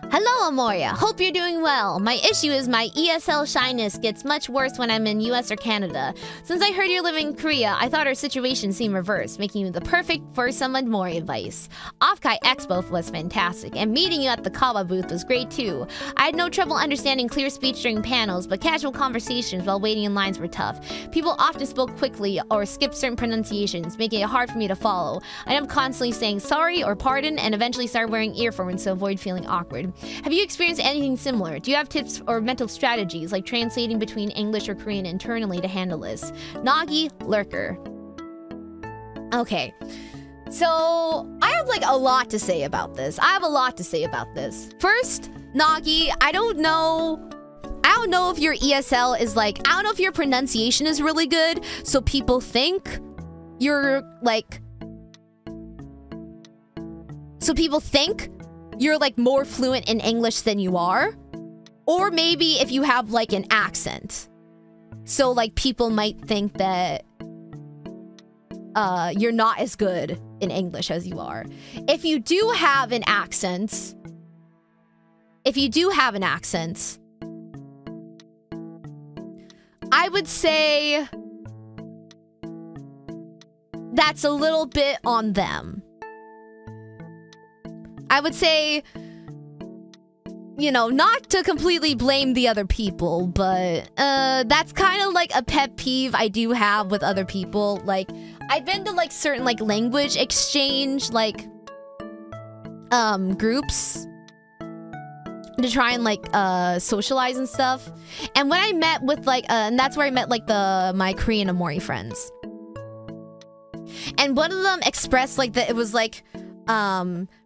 Hello, Amoria. Hope you're doing well. My issue is my ESL shyness gets much worse when I'm in US or Canada. Since I heard you're living in Korea, I thought our situation seemed reversed, making you the perfect for some Amoria advice. Offkai Expo was fantastic, and meeting you at the Kawa booth was great too. I had no trouble understanding clear speech during panels, but casual conversations while waiting in lines were tough. People often spoke quickly or skipped certain pronunciations, making it hard for me to follow. I am constantly saying sorry or pardon, and eventually started wearing earphones to avoid feeling awkward. Have you experienced anything similar? Do you have tips or mental strategies, like translating between English or Korean internally to handle this? Nagi Lurker. Okay. So, I have like a lot to say about this. First, Nagi, I don't know if your ESL is like, I don't know if your pronunciation is really good, so people think you're like, more fluent in English than you are. Or maybe if you have like an accent. So like people might think that you're not as good in English as you are. If you do have an accent, I would say that's a little bit on them. I would say, you know, not to completely blame the other people, but that's kind of like a pet peeve I do have with other people. Like, I've been to like certain like language exchange like groups to try and like socialize and stuff. And when I met with like and that's where I met like my Korean Amori friends. And one of them expressed like that it was like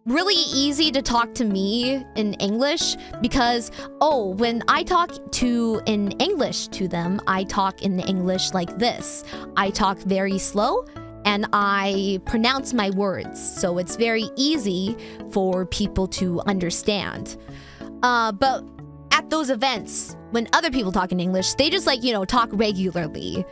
really easy to talk to me in English because, when I talk in English to them, I talk in English like this. I talk very slow and I pronounce my words, so it's very easy for people to understand. But at those events, when other people talk in English, they just like, talk regularly.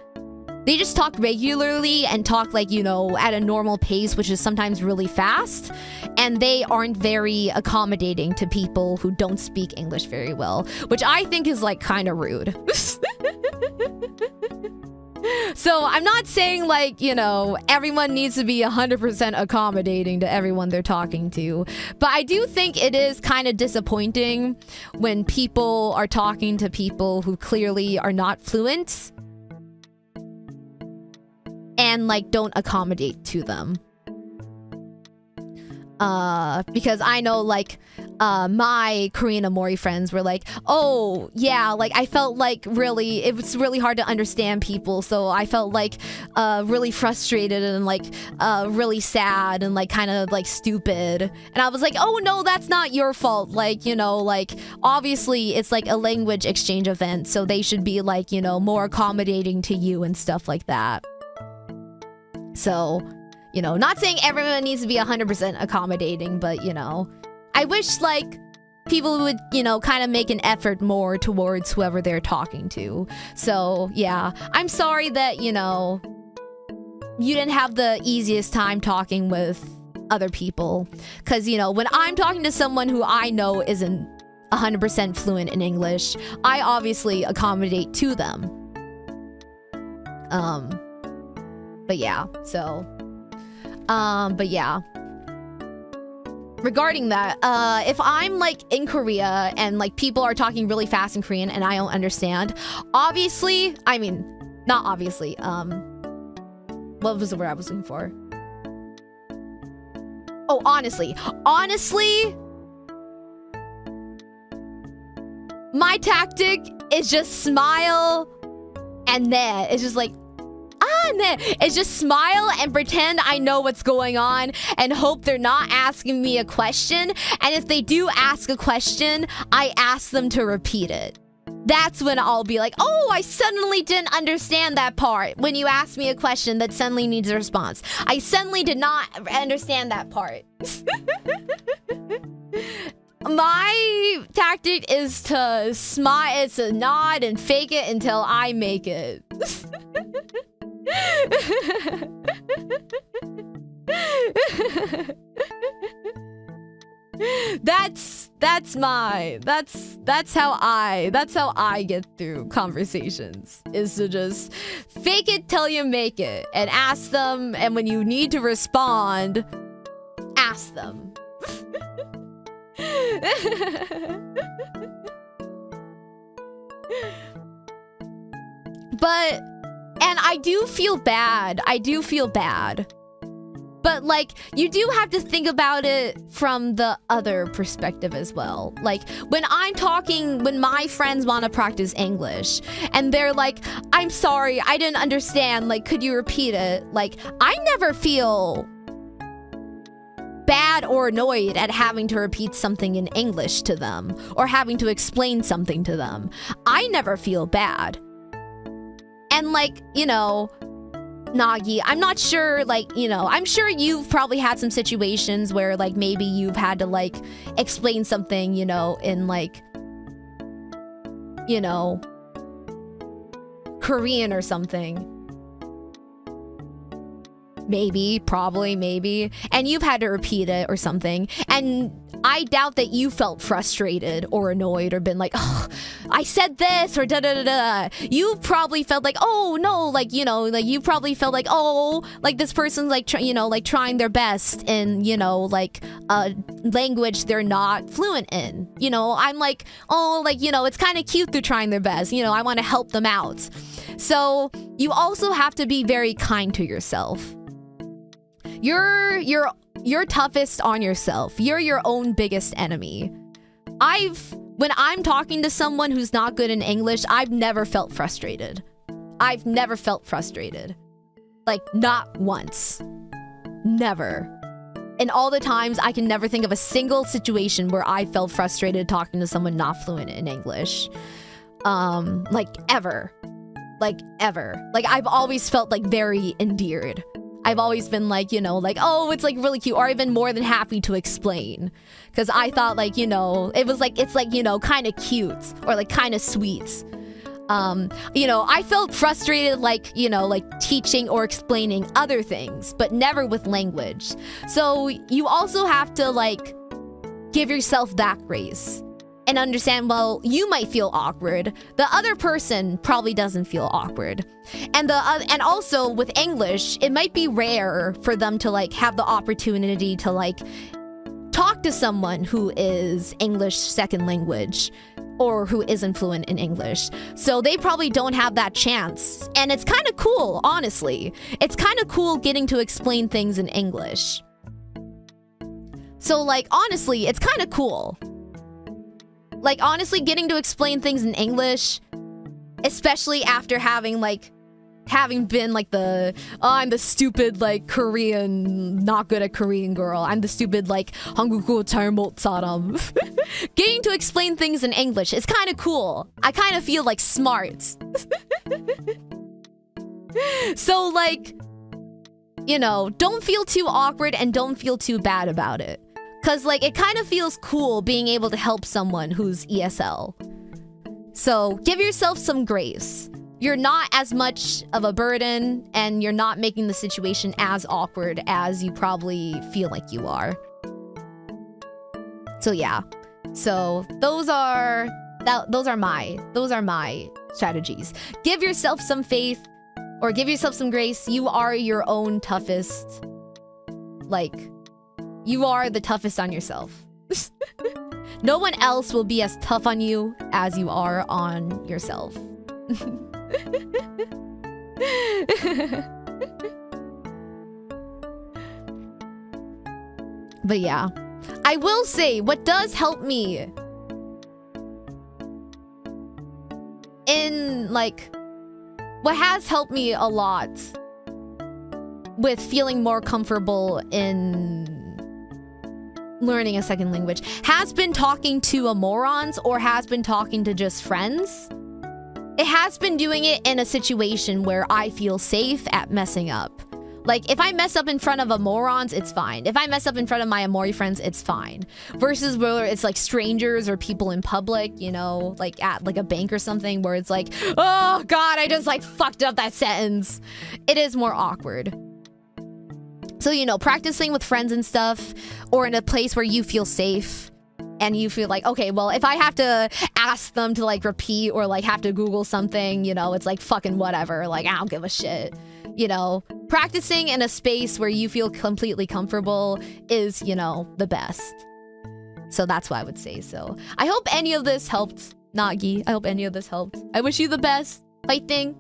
They just talk regularly and talk like, at a normal pace, which is sometimes really fast. And they aren't very accommodating to people who don't speak English very well, which I think is like kind of rude. So I'm not saying like, everyone needs to be 100% accommodating to everyone they're talking to. But I do think it is kind of disappointing when people are talking to people who clearly are not fluent and like don't accommodate to them. Because I know like my Korean Amori friends were like, oh yeah, like I felt like really it was really hard to understand people, so I felt like really frustrated and like really sad and like kind of like stupid. And I was like, oh no, that's not your fault. Like, like obviously it's like a language exchange event, so they should be like, more accommodating to you and stuff like that. So, not saying everyone needs to be 100% accommodating, but, I wish, like, people would, kind of make an effort more towards whoever they're talking to. So, yeah, I'm sorry that, you didn't have the easiest time talking with other people. Because, when I'm talking to someone who I know isn't 100% fluent in English, I obviously accommodate to them. But yeah, so, but yeah. Regarding that, if I'm like in Korea and like people are talking really fast in Korean and I don't understand, obviously, not obviously, what was the word I was looking for? Oh, honestly, my tactic is just smile and then it's just like, it's just smile and pretend I know what's going on and hope they're not asking me a question. And if they do ask a question, I ask them to repeat it. That's when I'll be like, oh, I suddenly didn't understand that part. When you ask me a question that suddenly needs a response. I suddenly did not understand that part. My tactic is to smile, it's to nod and fake it until I make it. That's how I get through conversations, is to just fake it till you make it and ask them, and when you need to respond, ask them. But, and I do feel bad. But, like, you do have to think about it from the other perspective as well. Like, when my friends want to practice English, and they're like, I'm sorry, I didn't understand, like, could you repeat it? Like, I never feel bad or annoyed at having to repeat something in English to them, or having to explain something to them. I never feel bad. And, like, you know, Nagi, I'm not sure, like, you know, I'm sure you've probably had some situations where, like, maybe you've had to, like, explain something, you know, in, like, you know, Korean or something. Maybe, probably, maybe. And you've had to repeat it or something. And I doubt that you felt frustrated or annoyed or been like, oh, I said this or da-da-da-da. You probably felt like, oh, no, like, you know, like, you probably felt like, oh, like, this person's, like, you know, like, trying their best in, you know, like, a language they're not fluent in. You know, I'm like, oh, like, you know, it's kind of cute they're trying their best. You know, I want to help them out. So you also have to be very kind to yourself. You're toughest on yourself. You're your own biggest enemy. When I'm talking to someone who's not good in English, I've never felt frustrated. Like, not once. Never. And all the times, I can never think of a single situation where I felt frustrated talking to someone not fluent in English. Like, ever. Like, I've always felt, like, very endeared. I've always been like, you know, like, oh, it's like really cute, or I've been more than happy to explain, because I thought, like, you know, it's like, you know, kind of cute or like kind of sweet. You know, I felt frustrated, like, you know, like teaching or explaining other things, but never with language. So you also have to, like, give yourself that grace and understand, well, you might feel awkward. The other person probably doesn't feel awkward. And also with English, it might be rare for them to, like, have the opportunity to, like, talk to someone who is English second language or who isn't fluent in English. So they probably don't have that chance. And it's kind of cool, honestly. It's kind of cool getting to explain things in English. So, like, honestly, it's kind of cool. Like, honestly, getting to explain things in English, especially after having been, like, I'm the stupid, like, Korean, not good at Korean girl. I'm the stupid, like, 한국어 잘 못 사람. Getting to explain things in English is kind of cool. I kind of feel, like, smart. So, like, you know, don't feel too awkward and don't feel too bad about it. Because, like, it kind of feels cool being able to help someone who's ESL. So give yourself some grace. You're not as much of a burden, and you're not making the situation as awkward as you probably feel like you are. So yeah. So those are my strategies. Give yourself some faith, or give yourself some grace. You are your own toughest, like, you are the toughest on yourself. No one else will be as tough on you as you are on yourself. But yeah, I will say what does help me in, like, what has helped me a lot with feeling more comfortable in learning a second language has been talking to Amorons, or has been talking to just friends. It has been doing it in a situation where I feel safe at messing up. Like, if I mess up in front of Amorons, it's fine. If I mess up in front of my Amori friends, it's fine. Versus where it's like strangers or people in public, you know, like at like a bank or something, where it's like, oh god, I just like fucked up that sentence. It is more awkward. So, you know, practicing with friends and stuff, or in a place where you feel safe and you feel like, okay, well, if I have to ask them to like repeat or like have to Google something, you know, it's like fucking whatever. Like, I don't give a shit. You know, practicing in a space where you feel completely comfortable is, you know, the best. So that's what I would say. So I hope any of this helped, Nagi. I hope any of this helped. I wish you the best. Fighting.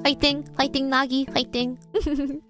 Fighting. Fighting, Nagi. Fighting.